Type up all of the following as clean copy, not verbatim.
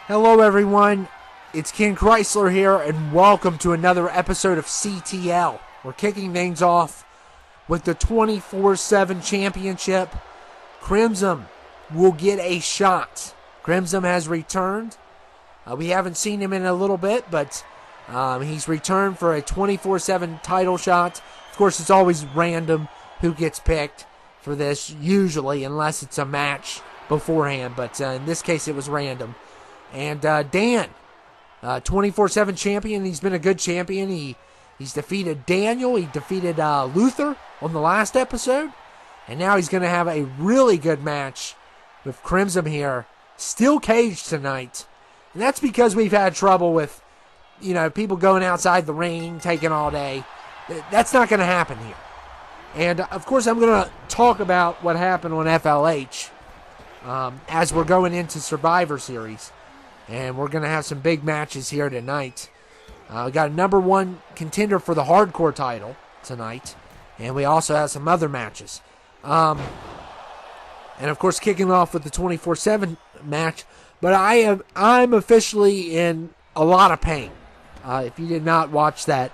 Hello, everyone. It's Ken Chrysler here, and welcome to another episode of CTL. We're kicking things off with the 24/7 championship. Crimson will get a shot. Crimson has returned. We haven't seen him in a little bit, but he's returned for a 24/7 title shot. Of course, it's always random who gets picked for this, usually, unless it's a match beforehand. But in this case, it was random. And Dan, 24/7 champion. He's been a good champion. He's defeated Daniel. He defeated Luther on the last episode. And now he's going to have a really good match with Crimson here. Still caged tonight. And that's because we've had trouble with, people going outside the ring, taking all day. That's not going to happen here. And, of course, I'm going to talk about what happened on FLH as we're going into Survivor Series. And we're going to have some big matches here tonight. We got a number one contender for the hardcore title tonight. And we also have some other matches. And, of course, kicking off with the 24/7 match. But I'm officially in a lot of pain. If you did not watch that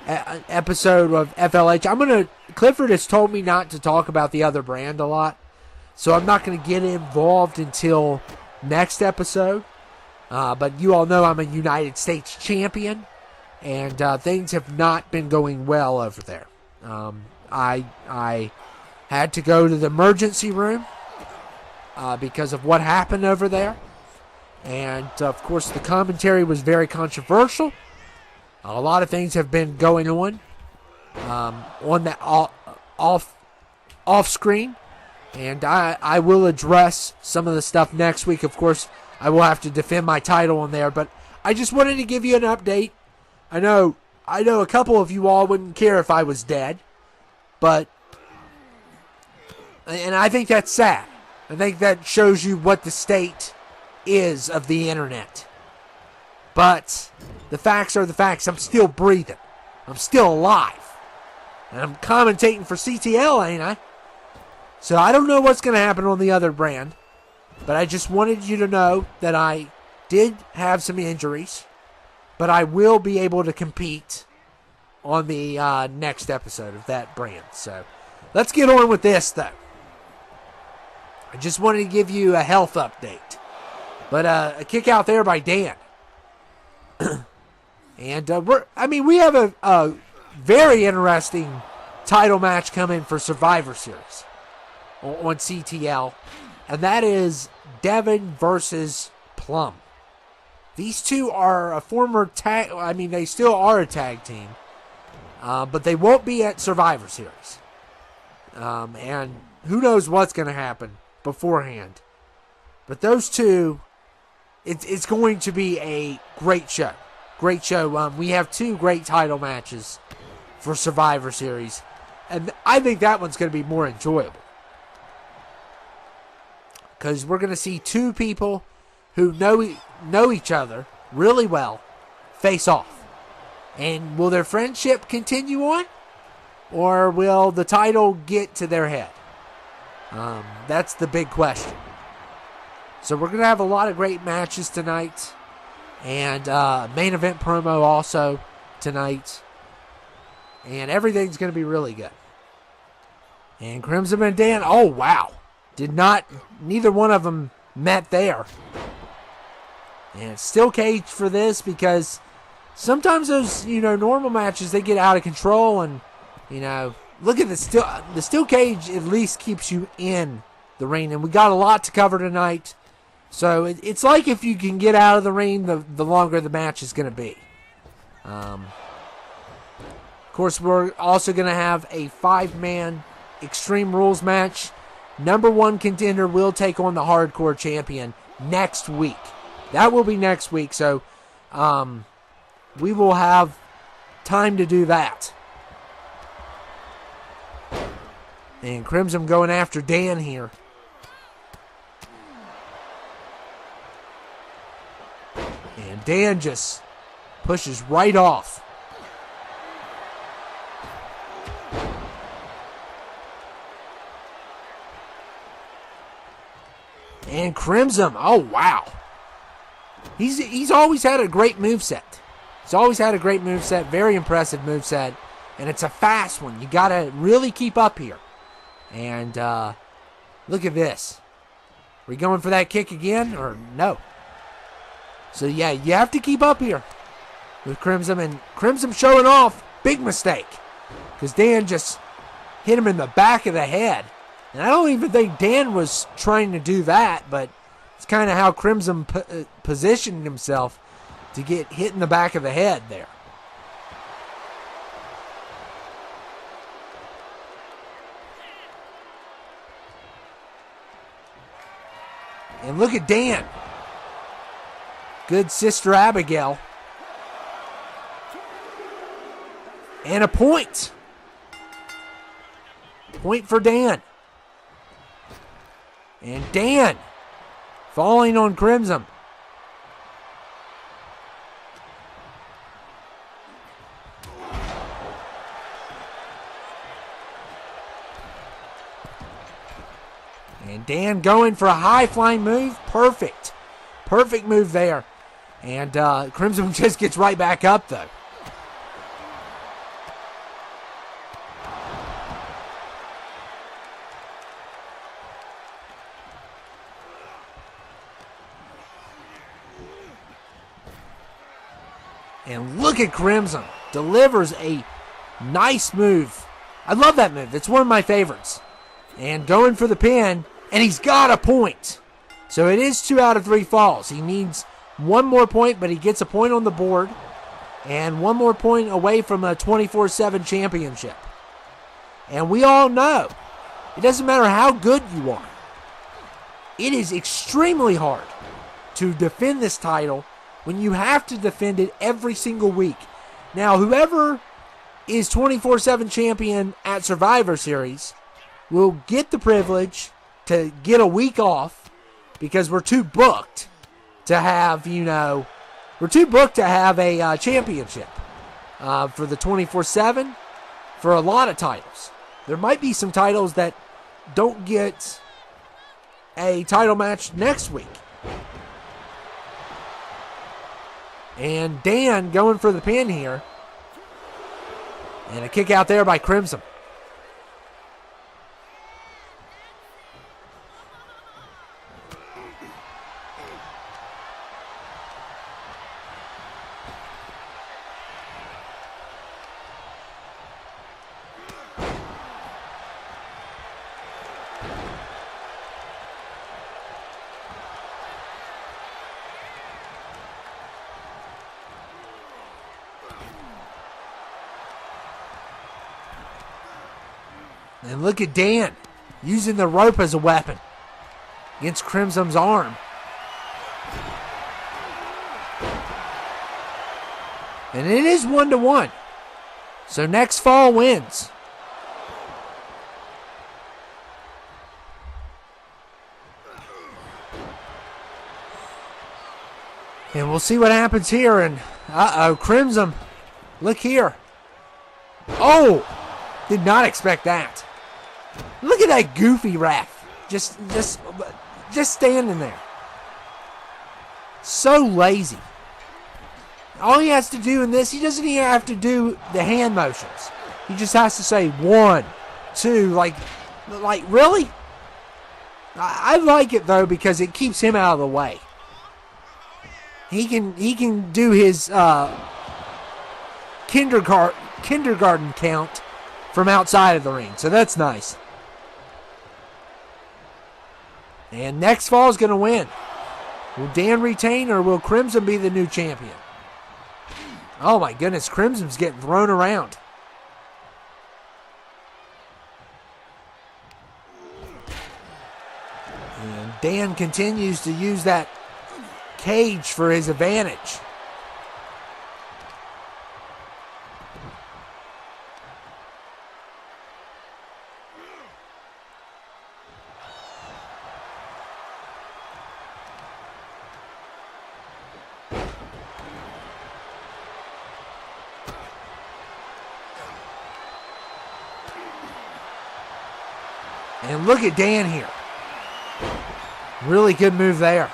episode of FLH, Clifford has told me not to talk about the other brand a lot. So I'm not going to get involved until next episode. But you all know I'm a United States champion, and things have not been going well over there. I had to go to the emergency room because of what happened over there. And, of course, the commentary was very controversial. A lot of things have been going on that off screen. And I will address some of the stuff next week. Of course, I will have to defend my title on there, but I just wanted to give you an update. I know a couple of you all wouldn't care if I was dead, and I think that's sad. I think that shows you what the state is of the internet. But the facts are the facts. I'm still breathing. I'm still alive. And I'm commentating for CTL, ain't I? So I don't know what's going to happen on the other brand. But I just wanted you to know that I did have some injuries. But I will be able to compete on the next episode of that brand. So let's get on with this, though. I just wanted to give you a health update. But a kick out there by Dan. And we have a very interesting title match coming for Survivor Series on CTL. And that is Devin versus Plum. These two are a former tag. They still are a tag team. But they won't be at Survivor Series. And who knows what's going to happen beforehand. But those two, it's going to be a great show. Great show. We have two great title matches for Survivor Series. And I think that one's going to be more enjoyable. Because we're going to see two people who know each other really well face off. And will their friendship continue on? Or will the title get to their head? That's the big question. So we're going to have a lot of great matches tonight. And main event promo also tonight. And everything's going to be really good. And Crimson and Dan, oh wow. Neither one of them met there. And it's still caged for this because sometimes those, normal matches, they get out of control and, look at the steel cage at least keeps you in the ring. And we got a lot to cover tonight. So it's like if you can get out of the ring, the longer the match is going to be. Of course, we're also going to have a 5-man Extreme Rules match. Number one contender will take on the hardcore champion next week. That will be next week, so we will have time to do that. And Crimson going after Dan here. And Dan just pushes right off. And Crimson, oh wow. He's always had a great moveset. He's always had a great moveset, very impressive moveset, and it's a fast one. You got to really keep up here. And look at this. Are we going for that kick again or no? So, yeah, you have to keep up here with Crimson. And Crimson showing off. Big mistake. Because Dan just hit him in the back of the head. And I don't even think Dan was trying to do that, but it's kind of how Crimson positioned himself to get hit in the back of the head there. And look at Dan. Good Sister Abigail. And a point. Point for Dan. And Dan falling on Crimson. And Dan going for a high-flying move. Perfect. Perfect move there. And Crimson just gets right back up, though. And look at Crimson. Delivers a nice move. I love that move. It's one of my favorites. And going for the pin. And he's got a point. So it is 2 out of 3 falls. He needs one more point, but he gets a point on the board. And one more point away from a 24/7 championship. And we all know, it doesn't matter how good you are. It is extremely hard to defend this title when you have to defend it every single week. Now, whoever is 24/7 champion at Survivor Series will get the privilege to get a week off because we're too booked to have, we're too booked to have a championship for the 24/7 for a lot of titles. There might be some titles that don't get a title match next week. And Dan going for the pin here. And a kick out there by Crimson. And look at Dan using the rope as a weapon against Crimson's arm. And it is 1-1. So next fall wins. And we'll see what happens here. And Crimson, look here. Oh, did not expect that. Look at that goofy ref. Just standing there. So lazy. All he has to do in this, he doesn't even have to do the hand motions. He just has to say 1, 2, like really? I like it though because it keeps him out of the way. He can do his kindergarten count from outside of the ring, so that's nice. And next fall is going to win. Will Dan retain or will Crimson be the new champion? Oh my goodness, Crimson's getting thrown around. And Dan continues to use that cage for his advantage. And look at Dan here. Really good move there.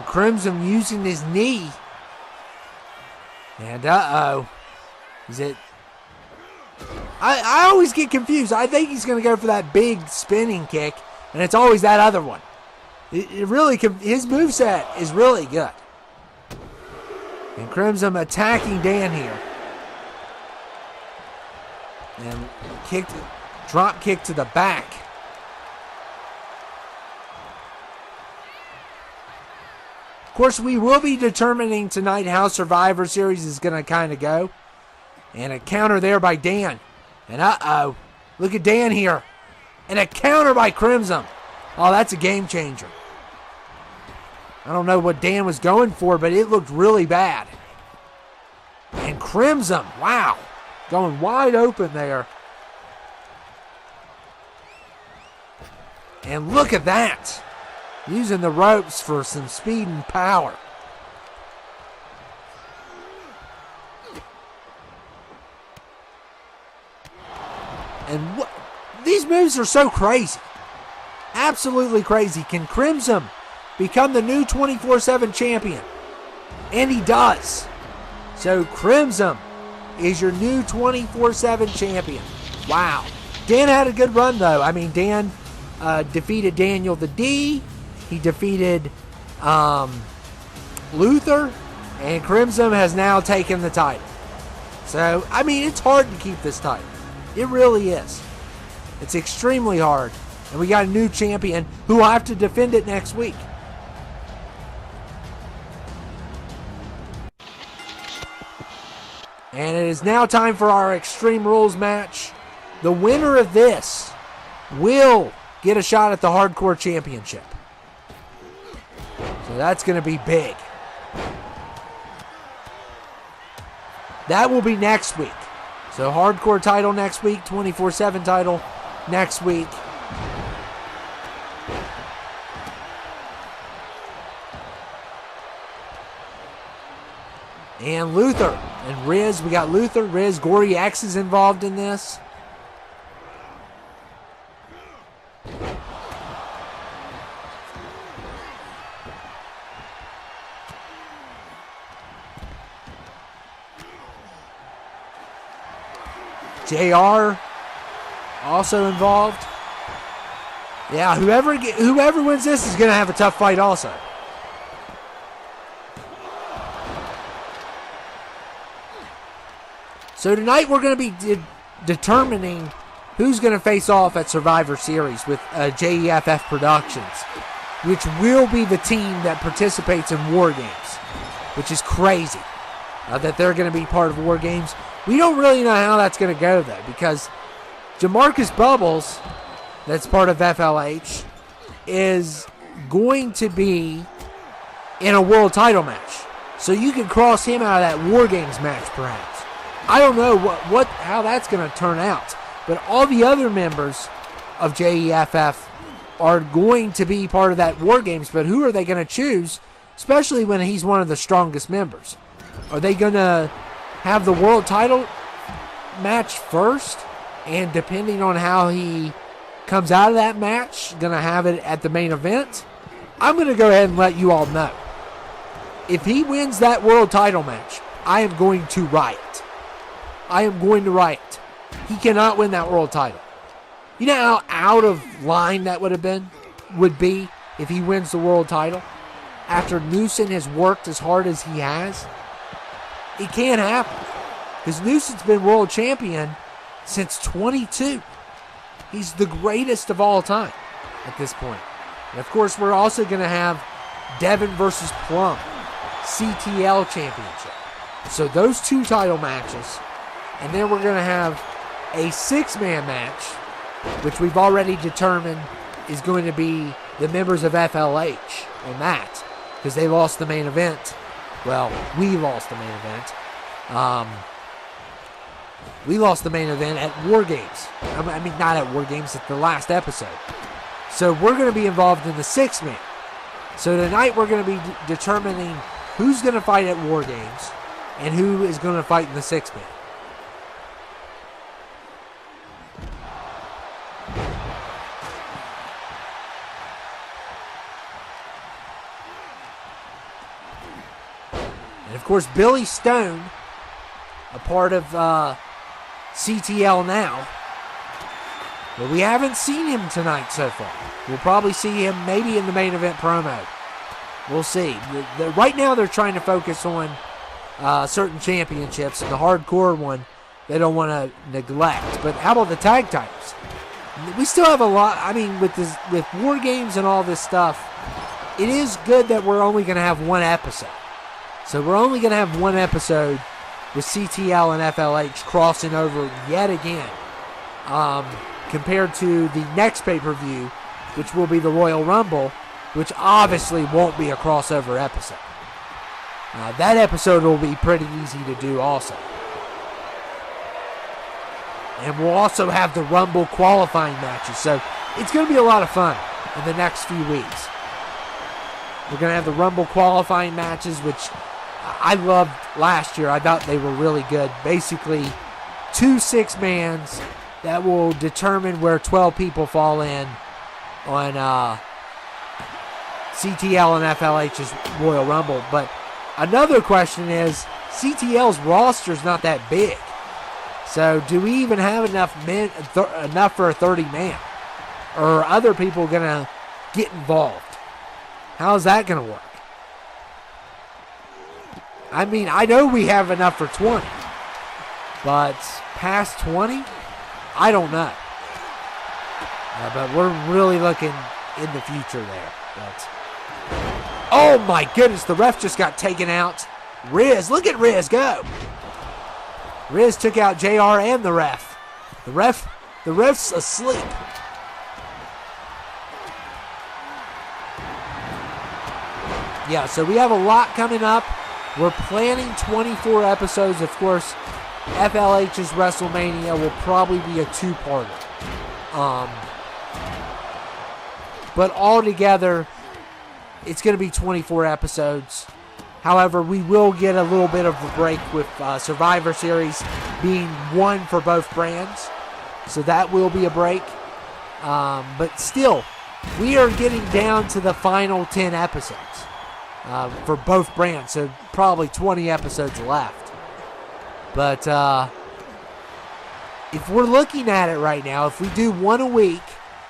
And Crimson using his knee. And is it? I always get confused. I think he's going to go for that big spinning kick, and it's always that other one. It really, his moveset is really good. And Crimson attacking Dan here. And drop kick to the back. Of course, we will be determining tonight how Survivor Series is going to kind of go. And a counter there by Dan. And look at Dan here. And a counter by Crimson. Oh, that's a game changer. I don't know what Dan was going for, but it looked really bad. And Crimson, wow, going wide open there. And look at that. Using the ropes for some speed and power. And these moves are so crazy. Absolutely crazy. Can Crimson become the new 24/7 champion? And he does. So Crimson is your new 24/7 champion. Wow. Dan had a good run, though. I mean, Dan defeated Daniel the D. He defeated Luther. And Crimson has now taken the title. So, I mean, it's hard to keep this title. It really is. It's extremely hard. And we got a new champion who will have to defend it next week. And it is now time for our Extreme Rules match. The winner of this will get a shot at the Hardcore Championship. So that's going to be big. That will be next week. So Hardcore title next week, 24/7 title next week. And Luther and Riz. We got Luther, Riz, Gory X is involved in this. JR also involved. Yeah, whoever wins this is going to have a tough fight also. So tonight we're going to be determining who's going to face off at Survivor Series with JEFF Productions, which will be the team that participates in War Games, which is crazy that they're going to be part of War Games. We don't really know how that's going to go, though, because Jamarcus Bubbles, that's part of FLH, is going to be in a world title match. So you can cross him out of that War Games match, perhaps. I don't know how that's going to turn out. But all the other members of JEFF are going to be part of that War Games. But who are they going to choose, especially when he's one of the strongest members? Are they going to have the world title match first? And depending on how he comes out of that match, going to have it at the main event? I'm going to go ahead and let you all know. If he wins that world title match, I am going to riot. I am going to riot. He cannot win that world title. You know how out of line that would be if he wins the world title after Newsom has worked as hard as he has? It can't happen because Newsom's been world champion since 22. He's the greatest of all time at this point. And of course, we're also going to have Devin versus Plum, CTL championship. So those two title matches. And then we're going to have a 6-man match, which we've already determined is going to be the members of FLH on that, because they lost the main event. Well, we lost the main event. We lost the main event at War Games. I mean, not at War Games, at the last episode. So we're going to be involved in the 6-man. So tonight we're going to be determining who's going to fight at War Games and who is going to fight in the 6-man. Of course, Billy Stone, a part of CTL now. But we haven't seen him tonight so far. We'll probably see him maybe in the main event promo. We'll see. Right now they're trying to focus on certain championships, and the hardcore one they don't want to neglect. But how about the tag titles? We still have a lot. I mean, with War Games and all this stuff, it is good that we're only going to have one episode. So we're only going to have one episode with CTL and FLH crossing over yet again, compared to the next pay-per-view, which will be the Royal Rumble, which obviously won't be a crossover episode. That episode will be pretty easy to do also. And we'll also have the Rumble qualifying matches. So it's going to be a lot of fun in the next few weeks. We're going to have the Rumble qualifying matches, which I loved last year. I thought they were really good. Basically, 2 6-mans that will determine where 12 people fall in on CTL and FLH's Royal Rumble. But another question is, CTL's roster is not that big. So do we even have enough for a 30-man? Or are other people going to get involved? How is that going to work? I mean, I know we have enough for 20. But past 20? I don't know. But we're really looking in the future there. But, oh my goodness, the ref just got taken out. Riz, look at Riz go. Riz took out JR and the ref. The ref's asleep. Yeah, so we have a lot coming up. We're planning 24 episodes. Of course, FLH's WrestleMania will probably be a 2-parter. But altogether, it's going to be 24 episodes. However, we will get a little bit of a break with Survivor Series being one for both brands. So that will be a break. But still, we are getting down to the final 10 episodes for both brands. So probably 20 episodes left. But if we're looking at it right now, if we do one a week,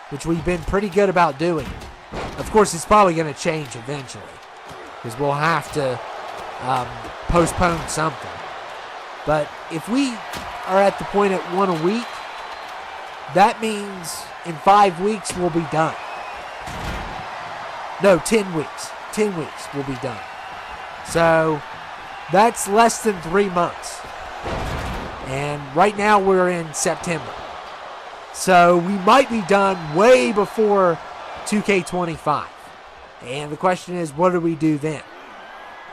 which we've been pretty good about doing, of course it's probably going to change eventually, because we'll have to postpone something. But if we are at the point at one a week, that means in 5 weeks we'll be done. No, 10 weeks. 10 weeks we'll be done. So that's less than 3 months. And right now we're in September. So we might be done way before 2K25. And the question is, what do we do then?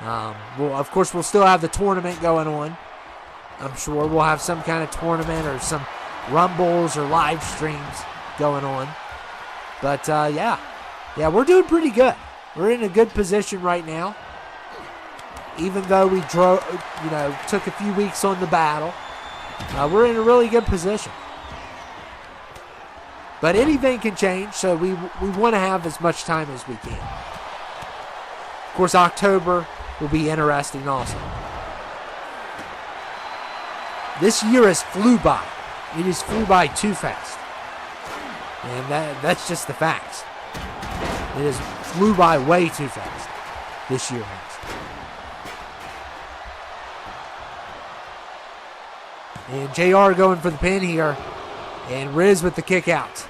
Well, of course, we'll still have the tournament going on. I'm sure we'll have some kind of tournament or some rumbles or live streams going on. But, yeah, we're doing pretty good. We're in a good position right now. Even though we took a few weeks on the battle, we're in a really good position. But anything can change, so we want to have as much time as we can. Of course, October will be interesting also. This year has flew by. It has flew by too fast. And that's just the facts. It has flew by way too fast. This year has. And JR going for the pin here. And Riz with the kick out.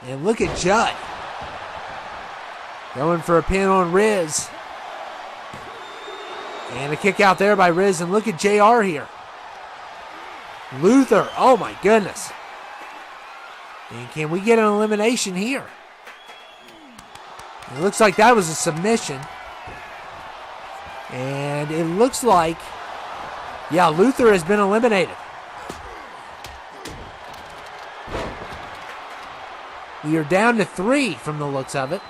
And look at Judd. Going for a pin on Riz. And a kick out there by Riz. And look at JR here. Luther. Oh my goodness. And can we get an elimination here? It looks like that was a submission. And it looks like, yeah, Luther has been eliminated. We are down to 3 from the looks of it.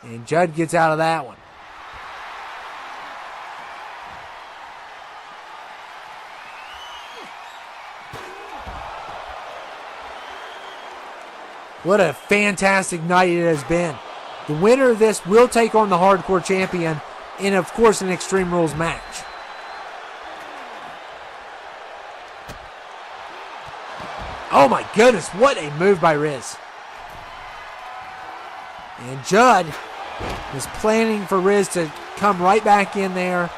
And Judd gets out of that one. What a fantastic night it has been. The winner of this will take on the Hardcore Champion in, of course, an Extreme Rules match. Oh my goodness, what a move by Riz. And Judd is planning for Riz to come right back in there.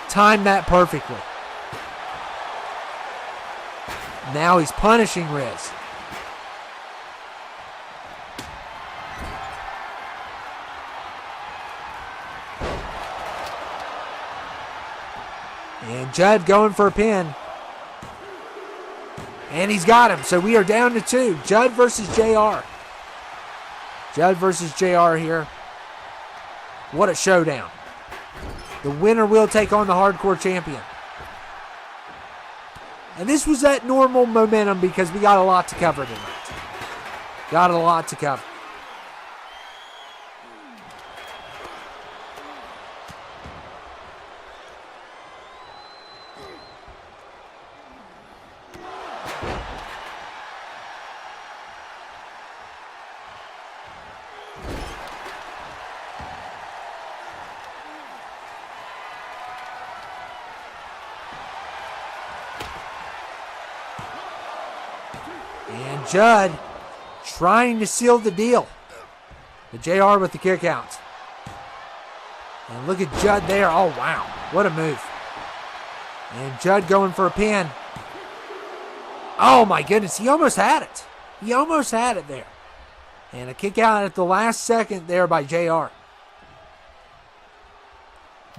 Timed that perfectly. Now he's punishing Riz. And Judd going for a pin. And he's got him. So we are down to 2. Judd versus JR. Judd versus JR here. What a showdown. The winner will take on the Hardcore Champion. And this was that normal momentum because we got a lot to cover tonight. Got a lot to cover. And Judd trying to seal the deal. The JR with the kick out. And look at Judd there. Oh, wow. What a move. And Judd going for a pin. Oh, my goodness. He almost had it. He almost had it there. And a kick out at the last second there by JR.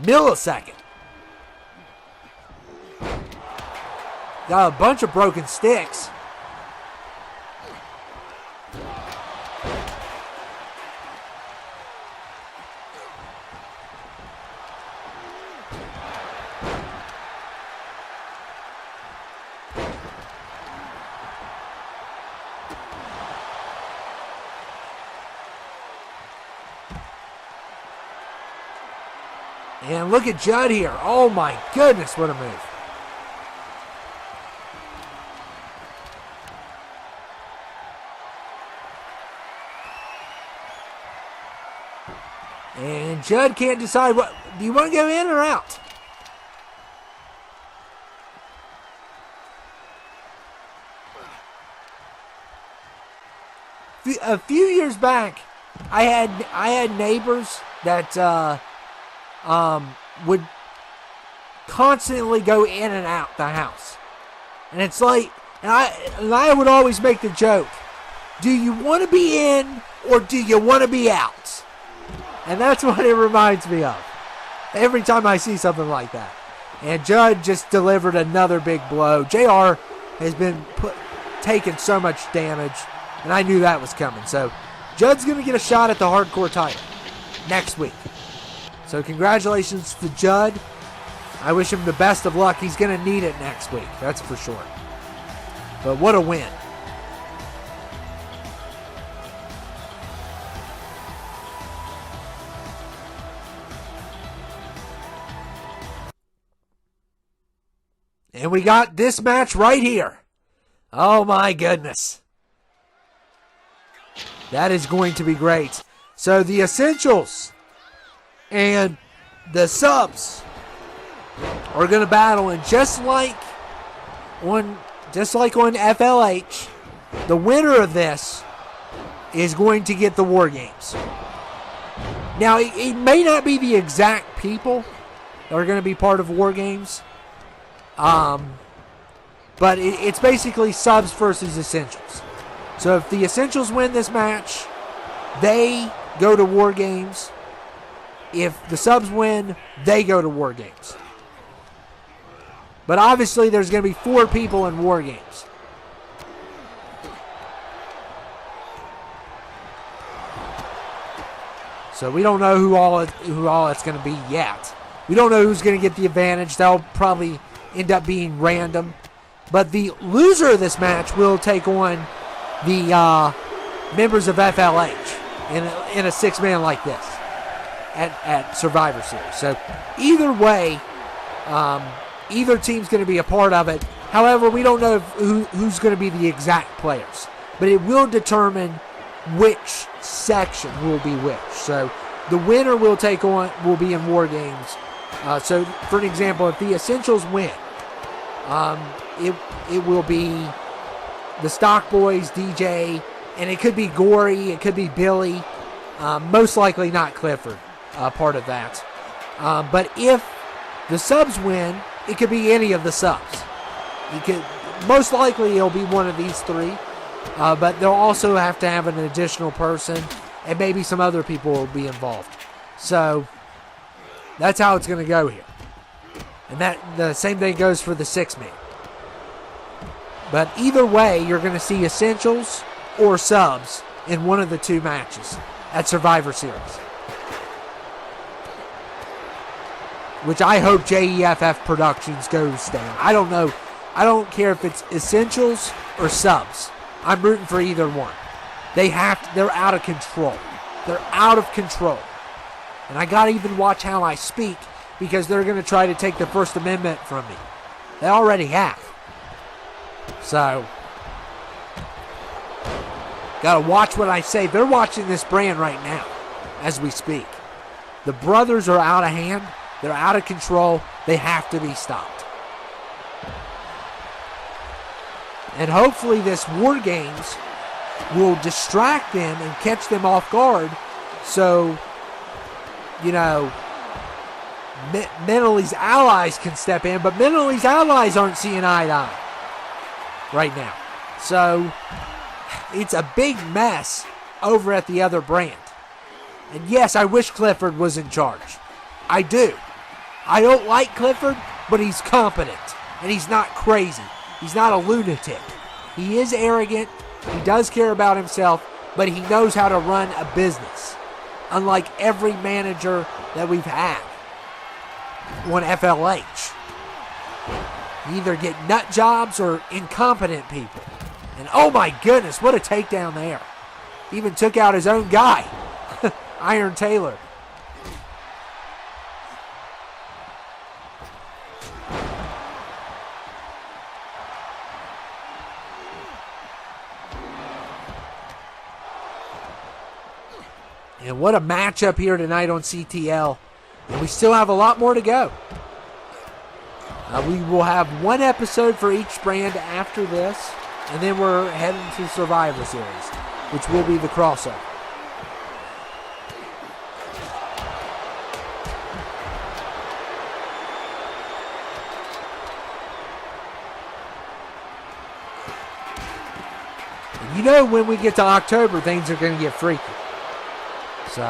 Millisecond. Got a bunch of broken sticks. And look at Judd here. Oh my goodness, what a move. And Judd can't decide what. Do you want to go in or out? A few years back, I had neighbors that would constantly go in and out the house. And it's like, and I would always make the joke, do you want to be in or do you want to be out? And that's what it reminds me of every time I see something like that. And Judd just delivered another big blow. JR has been taking so much damage, and I knew that was coming. So Judd's going to get a shot at the Hardcore title next week. So congratulations to Judd. I wish him the best of luck. He's going to need it next week, that's for sure. But what a win. And we got this match right here. Oh my goodness. That is going to be great. So the Essentials and the Subs are going to battle, and just like on FLH, the winner of this is going to get the War Games. Now, it may not be the exact people that are going to be part of War Games, but it's basically Subs versus Essentials. So if the Essentials win this match, they go to War Games. If the Subs win, they go to War Games. But obviously there's going to be 4 people in War Games. So we don't know who all it's going to be yet. We don't know who's going to get the advantage. That'll probably end up being random. But the loser of this match will take on the members of FLH in a 6-man like this at Survivor Series. So either way, either team's going to be a part of it. However, we don't know who's going to be the exact players. But it will determine which section will be which. So the winner will be in War Games. So for an example, if the Essentials win, it will be the Stock Boys, DJ, and it could be Gory, it could be Billy, most likely not Clifford, part of that. But if the subs win, it could be any of the subs. Most likely it'll be one of these three, but they'll also have to have an additional person, and maybe some other people will be involved. So that's how it's going to go here. And the same thing goes for the 6-man. But either way, you're going to see Essentials or subs in one of the two matches at Survivor Series. Which I hope JEFF Productions goes down. I don't know. I don't care if it's Essentials or subs. I'm rooting for either one. They're out of control. They're out of control. And I got to even watch how I speak because they're going to try to take the First Amendment from me. They already have. So, got to watch what I say. They're watching this brand right now as we speak. The brothers are out of hand. They're out of control. They have to be stopped. And hopefully this War Games will distract them and catch them off guard so, Mentally allies can step in, but Mentally allies aren't seeing eye to eye right now. So it's a big mess over at the other brand. And yes, I wish Clifford was in charge. I do. I don't like Clifford, but he's competent. And he's not crazy. He's not a lunatic. He is arrogant. He does care about himself, but he knows how to run a business. Unlike every manager that we've had on FLH. You either get nut jobs or incompetent people. And oh my goodness, what a takedown there. He even took out his own guy, Iron Taylor. And what a matchup here tonight on CTL. And we still have a lot more to go. We will have one episode for each brand after this. And then we're heading to Survivor Series, which will be the crossover. And when we get to October, things are going to get freaky. So,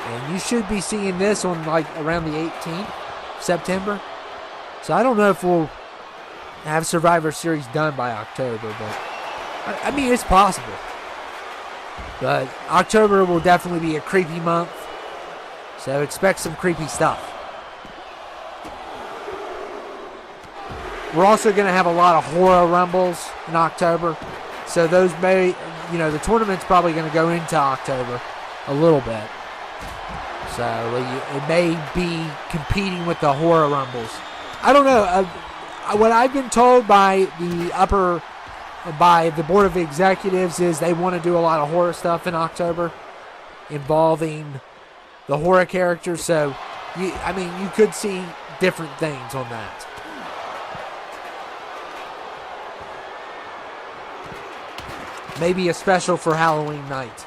and you should be seeing this on around the 18th, September. So I don't know if we'll have Survivor Series done by October, but I mean, it's possible. But October will definitely be a creepy month. So expect some creepy stuff. We're also going to have a lot of horror rumbles in October. So those may, the tournament's probably going to go into October a little bit. So it may be competing with the horror rumbles. I don't know. What I've been told by the Board of Executives is they want to do a lot of horror stuff in October involving the horror characters. So, you could see different things on that. Maybe a special for Halloween night.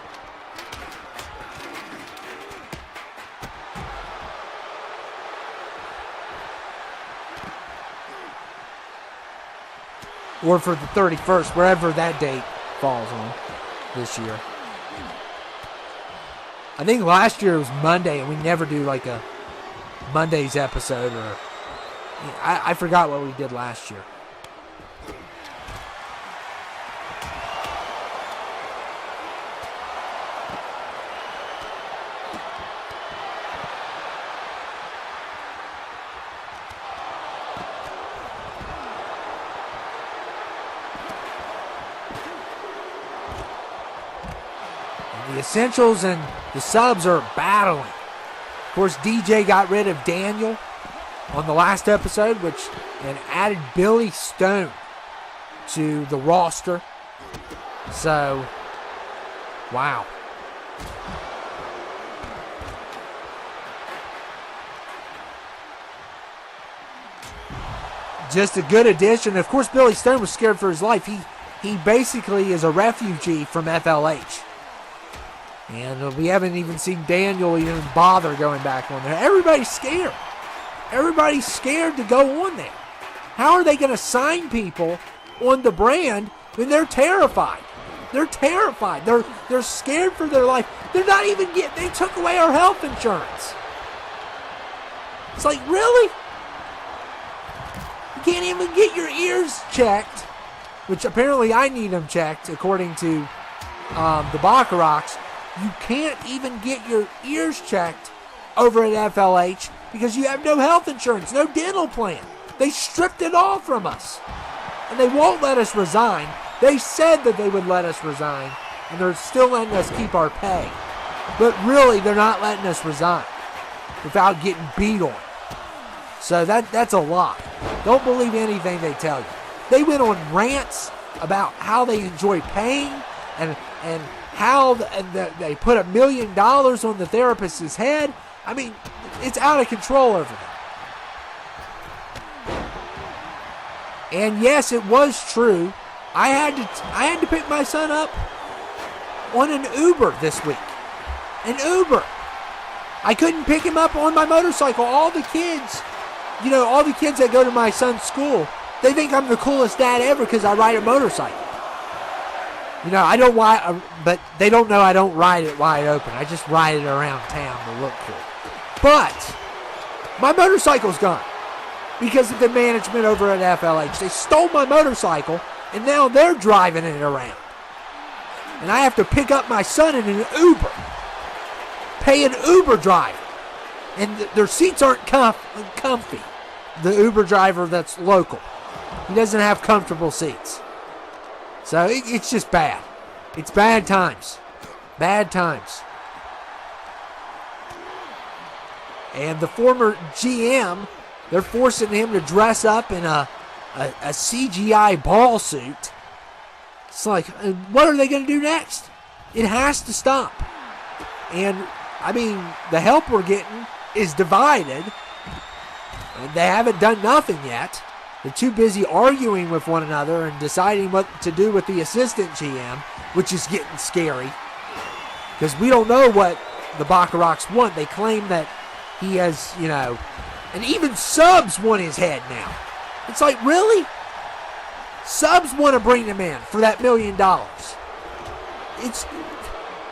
Or for the 31st, wherever that date falls on this year. I think last year was Monday, and we never do a Monday's episode. Or I forgot what we did last year. The Essentials and the subs are battling. Of course, DJ got rid of Daniel. on the last episode, and added Billy Stone to the roster. So, wow. Just a good addition. Of course, Billy Stone was scared for his life. He basically is a refugee from FLH. And we haven't even seen Daniel even bother going back on there. Everybody's scared. Everybody's scared to go on there. How are they going to sign people on the brand when they're terrified? They're terrified. They're scared for their life. They're not even they took away our health insurance. It's like, really? You can't even get your ears checked, which apparently I need them checked according to the Baccarocs. You can't even get your ears checked over at FLH because you have no health insurance, no dental plan. They stripped it all from us. And they won't let us resign. They said that they would let us resign, and they're still letting us keep our pay. But really, they're not letting us resign without getting beat on. So that's a lie. Don't believe anything they tell you. They went on rants about how they enjoy pain and how they put $1 million on the therapist's head. I mean, it's out of control over there. And yes, it was true. I had to pick my son up on an Uber this week. An Uber. I couldn't pick him up on my motorcycle. All the kids that go to my son's school, they think I'm the coolest dad ever because I ride a motorcycle. I don't ride, but they don't know I don't ride it wide open. I just ride it around town to look cool. But my motorcycle's gone because of the management over at FLH. They stole my motorcycle, and now they're driving it around. And I have to pick up my son in an Uber, pay an Uber driver, and their seats aren't comfy. The Uber driver that's local, he doesn't have comfortable seats. So it's just bad. It's bad times. Bad times. And the former GM, they're forcing him to dress up in a CGI ball suit. It's like, what are they going to do next? It has to stop. And, I mean, the help we're getting is divided. They haven't done nothing yet. They're too busy arguing with one another and deciding what to do with the assistant GM, which is getting scary. Because we don't know what the Baccarocs want. They claim that he has, and even subs want his head now. It's like, really? Subs want to bring him in for that $1 million. It's,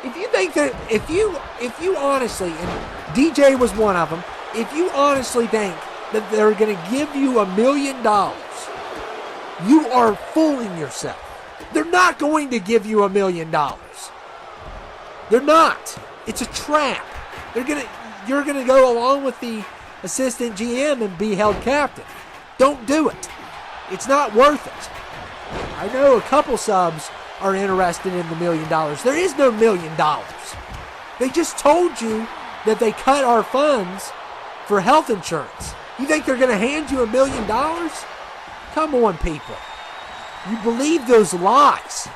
if you think that, if you honestly, and DJ was one of them, if you honestly think that they're going to give you $1 million, you are fooling yourself. They're not going to give you $1 million. They're not. It's a trap. You're gonna go along with the assistant GM and be held captive. Don't do it. It's not worth it. I know a couple subs are interested in the $1 million. There is no $1 million. They just told you that they cut our funds for health insurance. You think they're going to hand you $1 million? Come on, people. You believe those lies.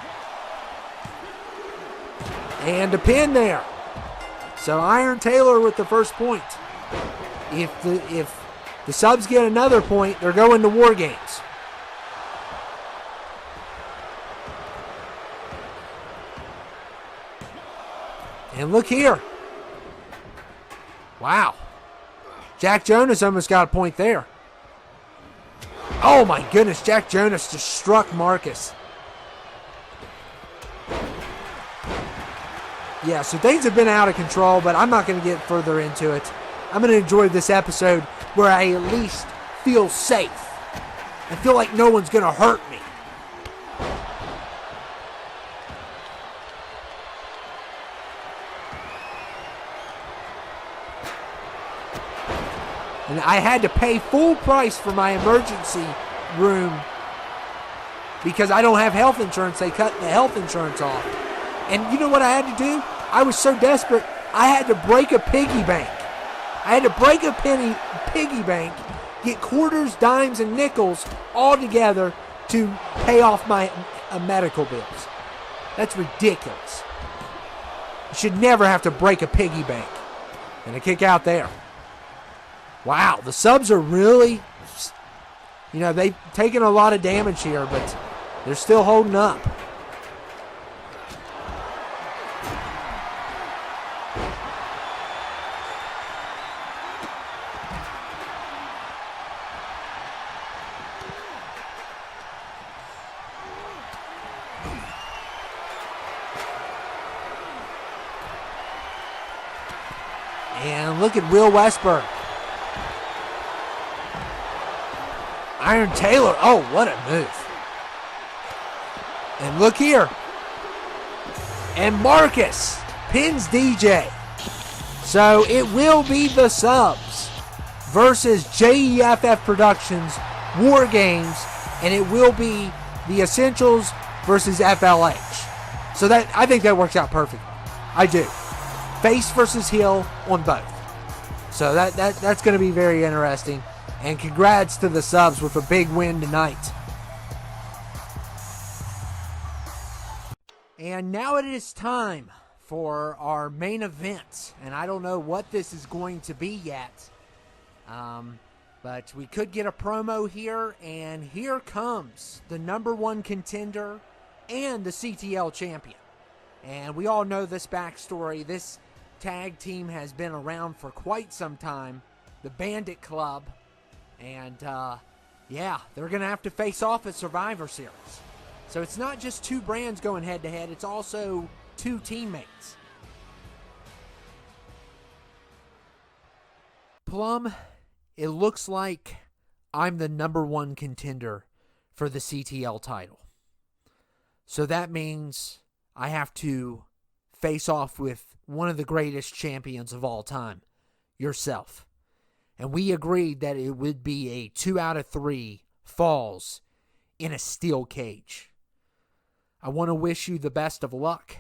And a pin there. So Iron Taylor with the first point. If the subs get another point, they're going to War Games. And look here. Wow. Jack Jonas almost got a point there. Oh my goodness, Jack Jonas just struck Marcus. Yeah, so things have been out of control, but I'm not going to get further into it. I'm going to enjoy this episode where I at least feel safe. I feel like no one's going to hurt me. And I had to pay full price for my emergency room because I don't have health insurance. They cut the health insurance off. And you know what I had to do? I was so desperate, I had to break a piggy bank. I had to break a piggy bank get quarters, dimes, and nickels all together to pay off my medical bills. That's ridiculous. You should never have to break a piggy bank. And a kick out there. Wow, the subs are really, they've taken a lot of damage here, but they're still holding up. And look at Will Westberg. Iron Taylor. Oh, what a move. And look here. And Marcus pins DJ. So it will be the subs versus JEFF Productions War Games. And it will be the Essentials versus FLH. So I think that works out perfectly. I do. Face versus heel on both. So that's going to be very interesting. And congrats to the subs with a big win tonight. And now it is time for our main event. And I don't know what this is going to be yet. But we could get a promo here. And here comes the #1 contender and the CTL champion. And we all know this backstory. This tag team has been around for quite some time. The Bandit Club. And, they're going to have to face off at Survivor Series. So it's not just two brands going head-to-head. It's also two teammates. Plum, it looks like I'm the #1 contender for the CTL title. So that means I have to face off with one of the greatest champions of all time, yourself. And we agreed that it would be a 2 out of 3 falls in a steel cage. I want to wish you the best of luck.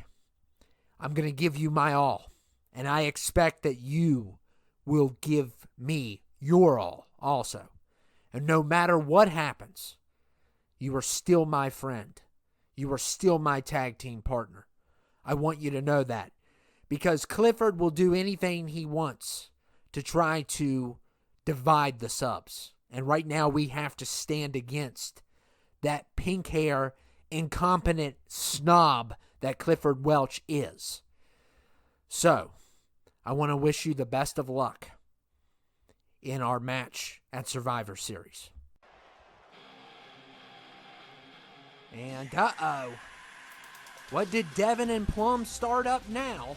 I'm going to give you my all. And I expect that you will give me your all also. And no matter what happens, you are still my friend. You are still my tag team partner. I want you to know that. Because Clifford will do anything he wants to try to divide the subs. And right now we have to stand against that pink hair, incompetent snob that Clifford Welch is. So, I want to wish you the best of luck in our match at Survivor Series. And what did Devin and Plum start up now?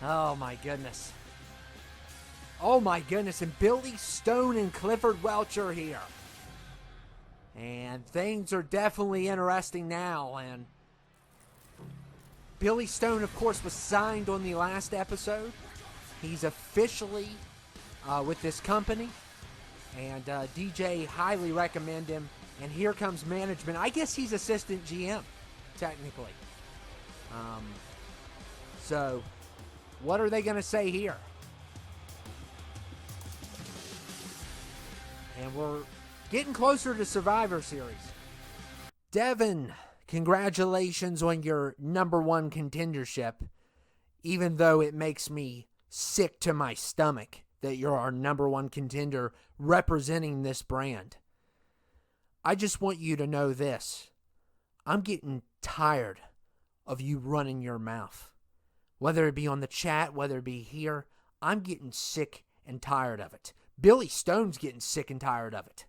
Oh my goodness. Oh my goodness, and Billy Stone and Clifford Welch are here. And things are definitely interesting now. And Billy Stone, of course, was signed on the last episode. He's officially with this company. And DJ highly recommend him. And here comes management. I guess he's assistant GM, technically. So, what are they going to say here? And we're getting closer to Survivor Series. Devin, congratulations on your #1 contendership, even though it makes me sick to my stomach that you're our #1 contender representing this brand. I just want you to know this. I'm getting tired of you running your mouth. Whether it be on the chat, whether it be here, I'm getting sick and tired of it. Billy Stone's getting sick and tired of it.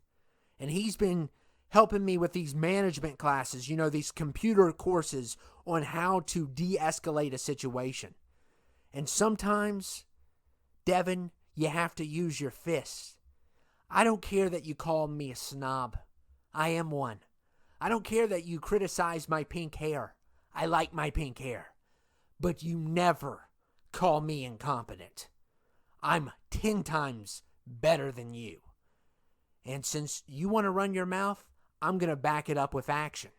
And he's been helping me with these management classes, these computer courses on how to de-escalate a situation. And sometimes, Devin, you have to use your fists. I don't care that you call me a snob. I am one. I don't care that you criticize my pink hair. I like my pink hair. But you never call me incompetent. I'm 10 times better than you. And since you want to run your mouth, I'm going to back it up with action.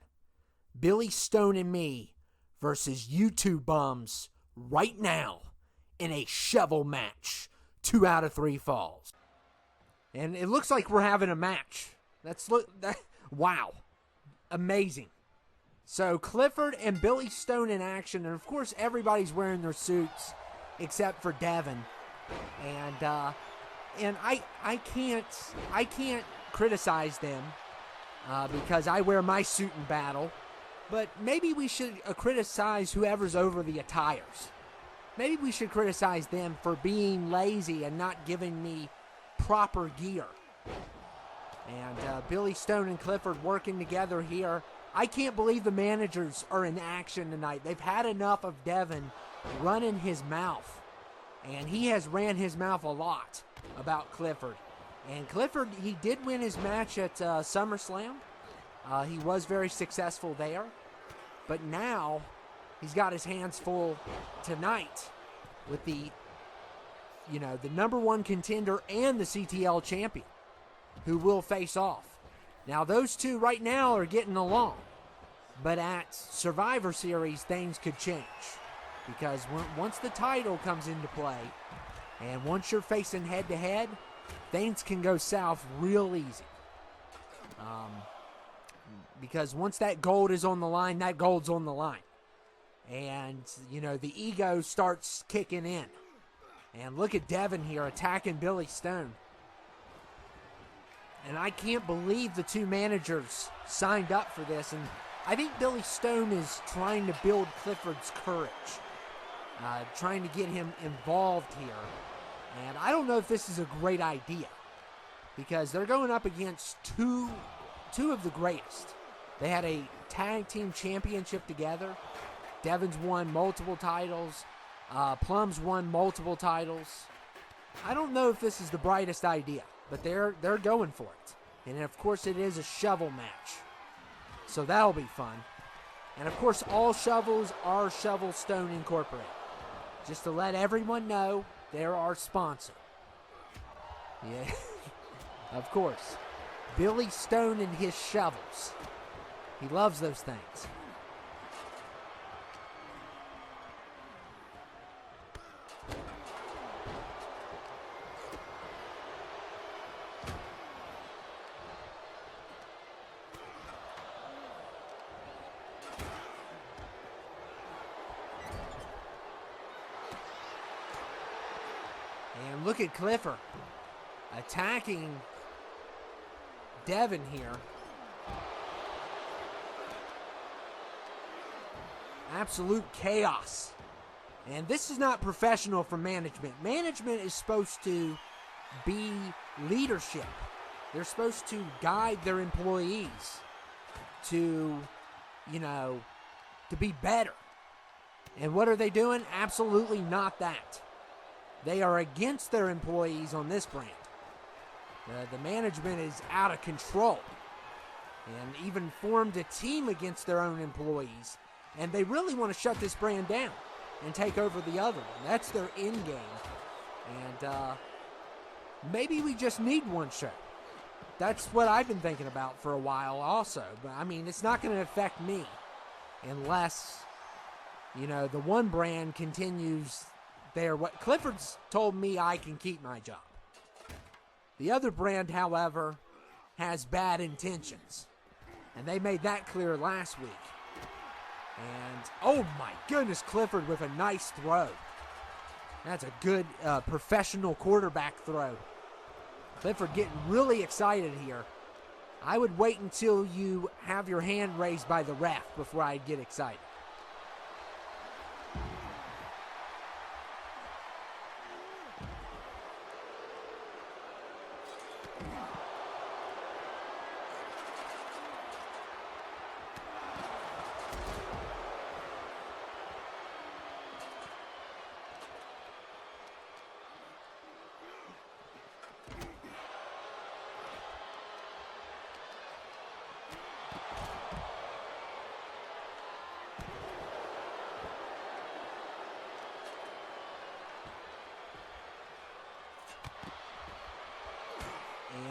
Billy Stone and me versus you two bums right now in a shovel match. 2 out of 3 falls. And it looks like we're having a match. Wow. Amazing. So Clifford and Billy Stone in action, and of course everybody's wearing their suits except for Devin. And I can't criticize them because I wear my suit in battle. But maybe we should criticize whoever's over the attires. Maybe we should criticize them for being lazy and not giving me proper gear. And Billy Stone and Clifford working together here. I can't believe the managers are in action tonight. They've had enough of Devin running his mouth. And he has ran his mouth a lot about Clifford. And Clifford, he did win his match at SummerSlam. He was very successful there. But now he's got his hands full tonight with the number one contender and the CTL champion who will face off. Now those two right now are getting along. But at Survivor Series, things could change. Because once the title comes into play, and once you're facing head-to-head, things can go south real easy. Because once that gold is on the line, that gold's on the line. And, the ego starts kicking in. And look at Devin here attacking Billy Stone. And I can't believe the two managers signed up for this. And I think Billy Stone is trying to build Clifford's courage. Trying to get him involved here. And I don't know if this is a great idea. Because they're going up against two of the greatest. They had a tag team championship together. Devin's won multiple titles. Plum's won multiple titles. I don't know if this is the brightest idea. But they're going for it. And of course it is a shovel match. So that'll be fun. And of course all shovels are Shovel Stone Incorporated. Just to let everyone know, they're our sponsor. Yeah, of course. Billy Stone and his shovels. He loves those things. And look at Clifford attacking Devin here. Absolute chaos. And this is not professional from management. Management is supposed to be leadership. They're supposed to guide their employees to, to be better. And what are they doing? Absolutely not that. They are against their employees on this brand. The management is out of control and even formed a team against their own employees. And they really want to shut this brand down and take over the other one. That's their end game. And maybe we just need one show. That's what I've been thinking about for a while also. But, it's not going to affect me unless, the one brand continues what Clifford's told me I can keep my job. The other brand, however, has bad intentions. And they made that clear last week. And, oh my goodness, Clifford with a nice throw. That's a good professional quarterback throw. Clifford getting really excited here. I would wait until you have your hand raised by the ref before I'd get excited.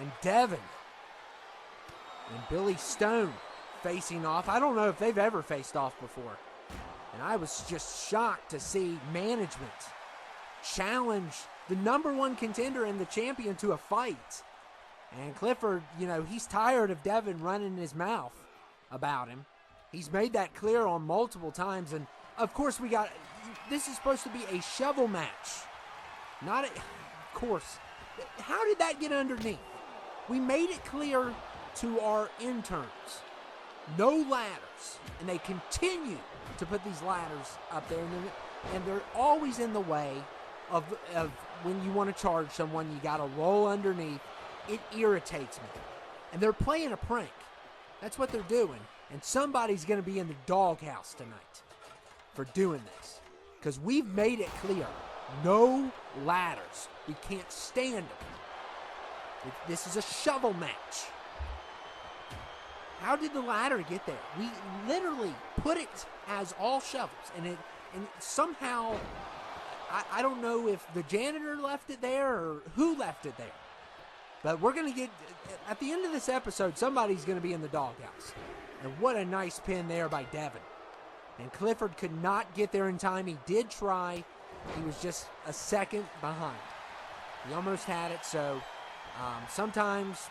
And Devin and Billy Stone facing off. I don't know if they've ever faced off before. And I was just shocked to see management challenge the number one contender and the champion to a fight And Clifford, he's tired of Devin running his mouth about him. He's made that clear on multiple times. And, of course, this is supposed to be a shovel match. Of course. How did that get underneath? We made it clear to our interns. No ladders. And they continue to put these ladders up there. And they're always in the way of when you want to charge someone, you got to roll underneath. It irritates me. And they're playing a prank. That's what they're doing. And somebody's going to be in the doghouse tonight for doing this. Because we've made it clear. No ladders. We can't stand them. This is a shovel match. How did the ladder get there? We literally put it as all shovels. And somehow, I don't know if the janitor left it there or who left it there. But we're going to get, at the end of this episode, somebody's going to be in the doghouse. And what a nice pin there by Devin. And Clifford could not get there in time. He did try. He was just a second behind. He almost had it. So sometimes,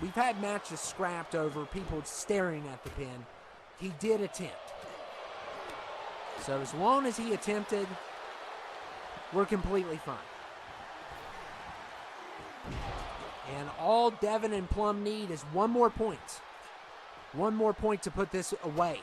we've had matches scrapped over people staring at the pin. He did attempt. So as long as he attempted, we're completely fine. And all Devin and Plum need is one more point. One more point to put this away.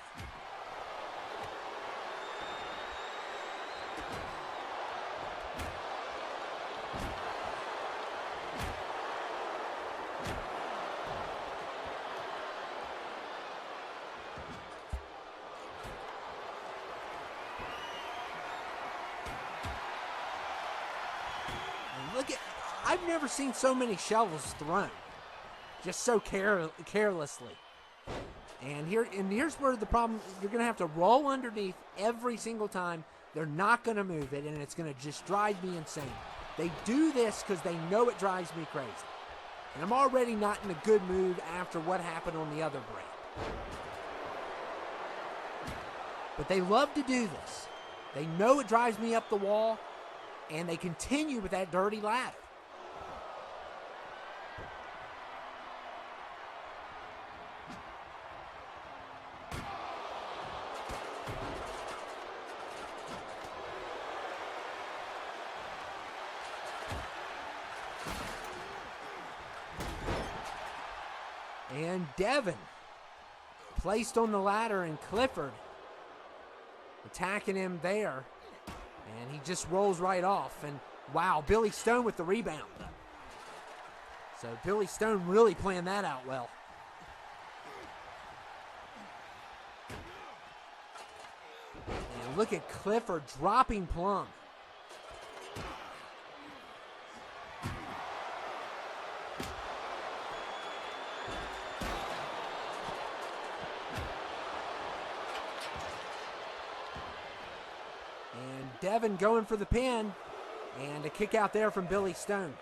I've never seen so many shovels thrown, just so carelessly. And here's where the problem, you're going to have to roll underneath every single time. They're not going to move it, and it's going to just drive me insane. They do this because they know it drives me crazy. And I'm already not in a good mood after what happened on the other brand. But they love to do this. They know it drives me up the wall, and they continue with that dirty ladder. And Devin placed on the ladder, and Clifford attacking him there. And he just rolls right off. And wow, Billy Stone with the rebound. So Billy Stone really playing that out well. And look at Clifford dropping Plum. Devin going for the pin, and a kick out there from Billy Stone.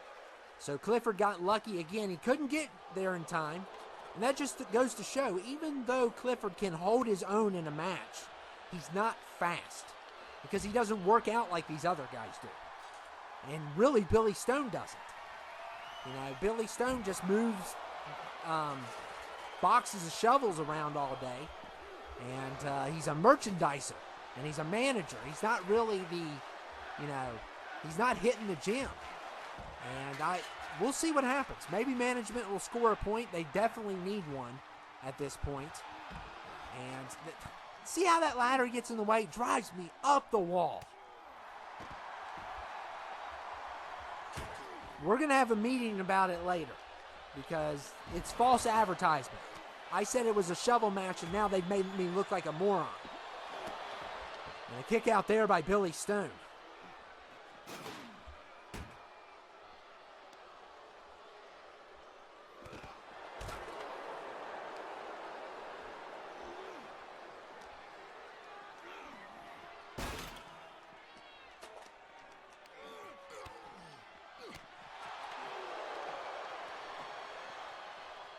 So Clifford got lucky again. He couldn't get there in time, and that just goes to show, even though Clifford can hold his own in a match, he's not fast because he doesn't work out like these other guys do. And really, Billy Stone doesn't. Billy Stone just moves boxes of shovels around all day, and he's a merchandiser. And he's a manager. He's not really he's not hitting the gym. And we'll see what happens. Maybe management will score a point. They definitely need one at this point. And see how that ladder gets in the way? It drives me up the wall. We're going to have a meeting about it later because it's false advertisement. I said it was a shovel match, and now they've made me look like a moron. And a kick out there by Billy Stone.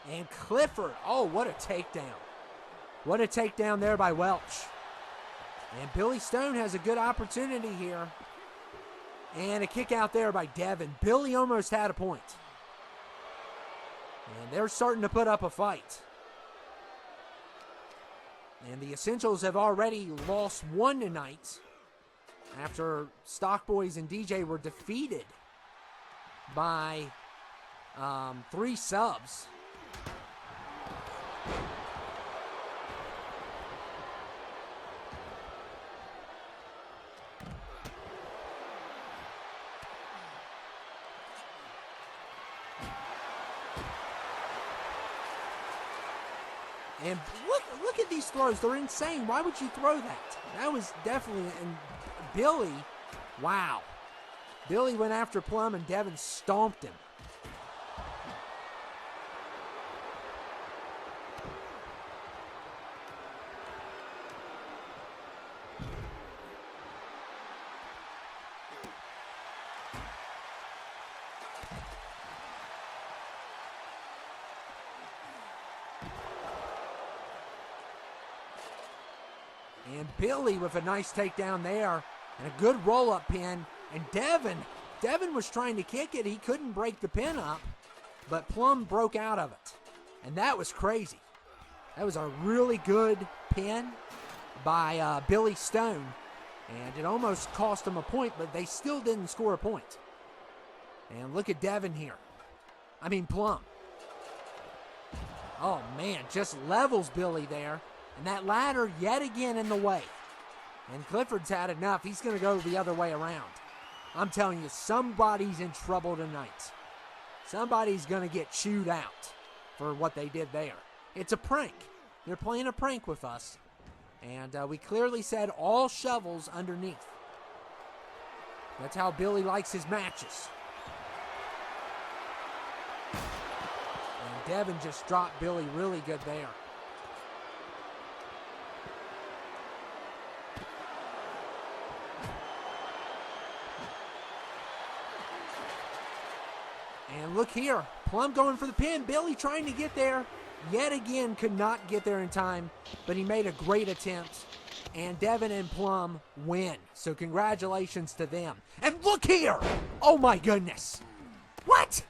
And Clifford, oh, what a takedown. What a takedown there by Welch. And Billy Stone has a good opportunity here. And a kick out there by Devin. Billy almost had a point. And they're starting to put up a fight. And the Essentials have already lost one tonight after Stock Boys and DJ were defeated by 3 subs. And look at these throws. They're insane. Why would you throw that? That was definitely... And Billy, wow. Billy went after Plum and Devin stomped him. And Billy with a nice takedown there and a good roll-up pin. And Devin was trying to kick it. He couldn't break the pin up, but Plum broke out of it. And that was crazy. That was a really good pin by Billy Stone. And it almost cost him a point, but they still didn't score a point. And look at Devin here. I mean Plum. Oh man, just levels Billy there. And that ladder yet again in the way. And Clifford's had enough. He's going to go the other way around. I'm telling you, somebody's in trouble tonight. Somebody's going to get chewed out for what they did there. It's a prank. They're playing a prank with us. And we clearly said all shovels underneath. That's how Billy likes his matches. And Devin just dropped Billy really good there. And look here, Plum going for the pin. Billy trying to get there. Yet again could not get there in time, but he made a great attempt. And Devin and Plum win. So congratulations to them. And look here! Oh my goodness! What?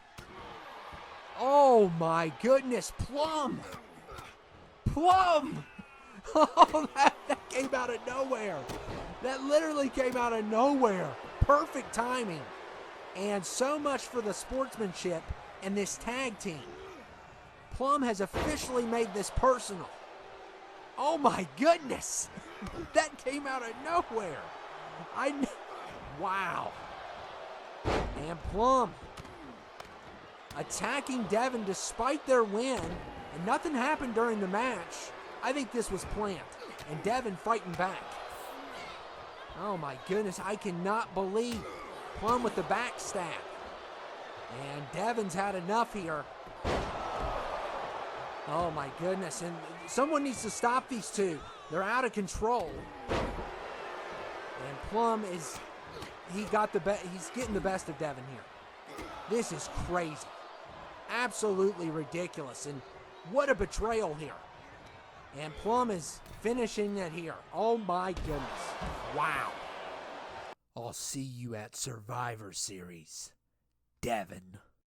Oh my goodness, Plum! Plum! Oh, that came out of nowhere. That literally came out of nowhere. Perfect timing. And so much for the sportsmanship and this tag team. Plum has officially made this personal. Oh my goodness. That came out of nowhere. Wow. And Plum attacking Devin despite their win. And nothing happened during the match. I think this was planned. And Devin fighting back. Oh my goodness. I cannot believe Plum with the backstab. And Devin's had enough here. Oh my goodness. And someone needs to stop these two. They're out of control. And Plum he's getting the best of Devin here. This is crazy. Absolutely ridiculous. And what a betrayal here. And Plum is finishing it here. Oh my goodness. Wow. I'll see you at Survivor Series, Devin.